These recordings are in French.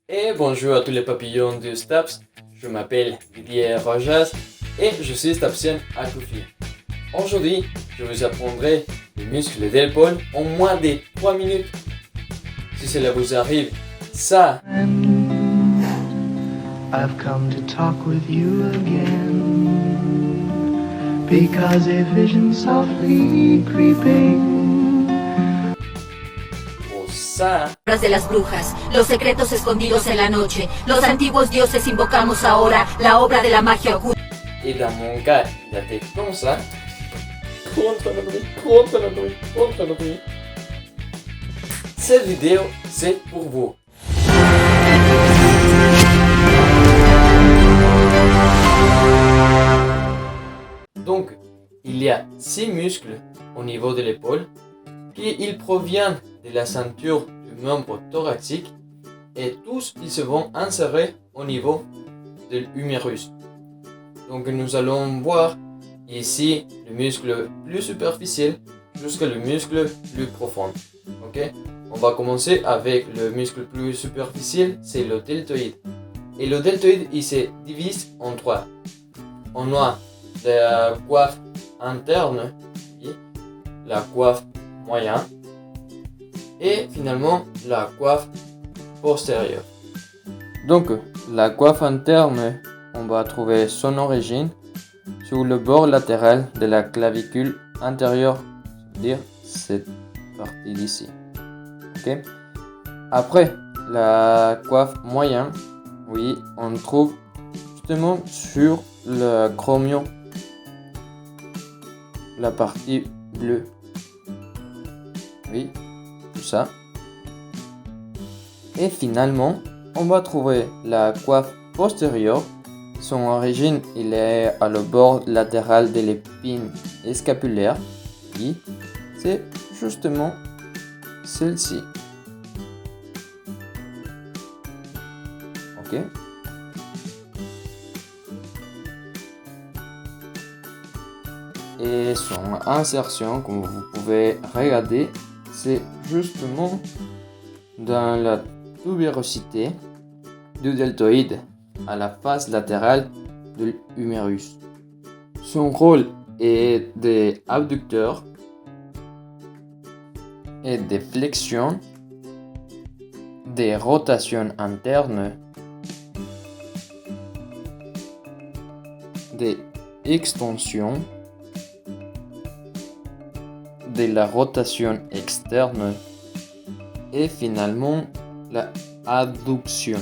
Et bonjour à tous les papillons de STAPS, je m'appelle Didier Rojas et je suis STAPSien à Koufi. Aujourd'hui, je vous apprendrai les muscles d'épaule en moins de 3 minutes. Si cela vous arrive, ça, I've come to talk with you again, because a vision softly creeping. o ça, De las brujas, los secretos escondidos en la noche, los antiguos dioses invocamos ahora, la obra de la magia oculta. et dans mon cas, il a été comme ça. Contre la nuit. Cette vidéo, c'est pour vous. Donc, il y a 6 muscles au niveau de l'épaule qui proviennent de la ceinture du membre thoracique et tous ils se vont insérer au niveau de l'humérus. Donc nous allons voir ici le muscle plus superficiel jusqu'à le muscle plus profond. Ok? On va commencer avec le muscle plus superficiel, c'est le deltoïde. Et le deltoïde il se divise en 3. On a la coiffe interne, la coiffe moyenne et finalement la coiffe postérieure. Donc la coiffe interne, on va trouver son origine sur le bord latéral de la clavicule antérieure, c'est-à-dire cette partie d'ici. Okay? Après la coiffe moyenne, oui, on trouve justement sur le chromion, la partie bleue. Oui, tout ça. Et finalement, on va trouver la coiffe postérieure. Son origine, il est à le bord latéral de l'épine scapulaire. Oui, c'est justement celle-ci. Ok. Et son insertion, comme vous pouvez regarder, c'est justement dans la tubérosité du deltoïde à la face latérale de l'humérus. Son rôle est d'abducteur et de flexion, de rotation interne, d'extension, de la rotation externe et finalement la adduction.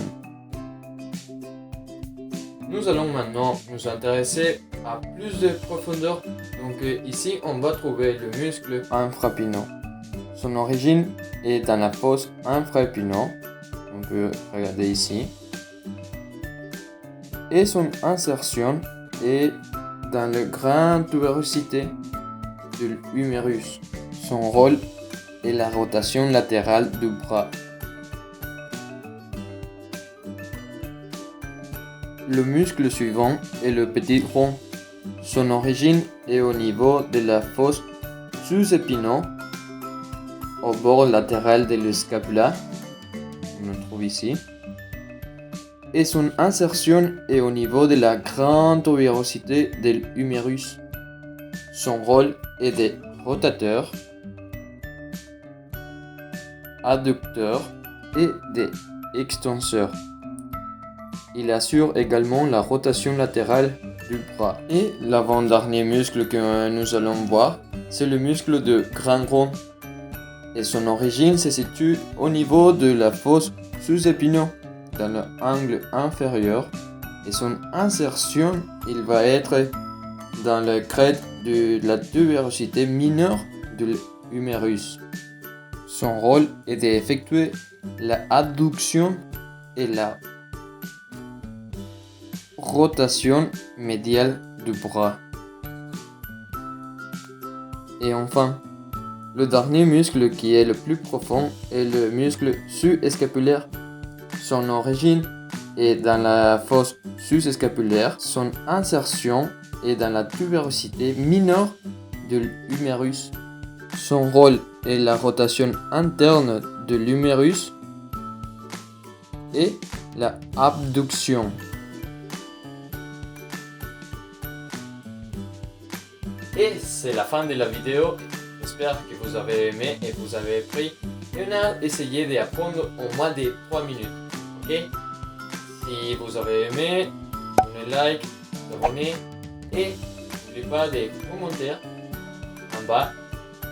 Nous allons maintenant nous intéresser à plus de profondeur. Donc ici on va trouver le muscle infrapineux. Son origine est dans la fosse infraépineux. On peut regarder ici. Et son insertion est dans la grande tubérosité de l'humérus. Son rôle est la rotation latérale du bras. Le muscle suivant est le petit rond. Son origine est au niveau de la fosse sous-épineux, au bord latéral de la scapula. On le trouve ici. Et son insertion est au niveau de la grande tubérosité de l'humérus. Son rôle est de rotateur, adducteur et d'extenseur. Il assure également la rotation latérale du bras. Et l'avant-dernier muscle que nous allons voir, c'est le muscle de grand rond. Et son origine se situe au niveau de la fosse sous-épineux, dans l'angle inférieur. Et son insertion, il va être dans le crête de la tubérosité mineure de l'humérus. Son rôle est d'effectuer la adduction et la rotation médiale du bras. Et enfin, le dernier muscle qui est le plus profond est le muscle sus-scapulaire. Son origine est dans la fosse sus-scapulaire. Son insertion est dans la tubérosité mineure de l'humérus. Son rôle est la rotation interne de l'humérus et la abduction. Et c'est la fin de la vidéo. J'espère que vous avez aimé et vous avez appris. Et on a essayé d'apprendre en moins de 3 minutes. Ok? Si vous avez aimé, donnez like, abonnez et n'oubliez pas de commenter en bas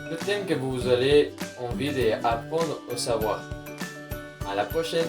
le thème que vous avez envie d'apprendre au savoir. À la prochaine!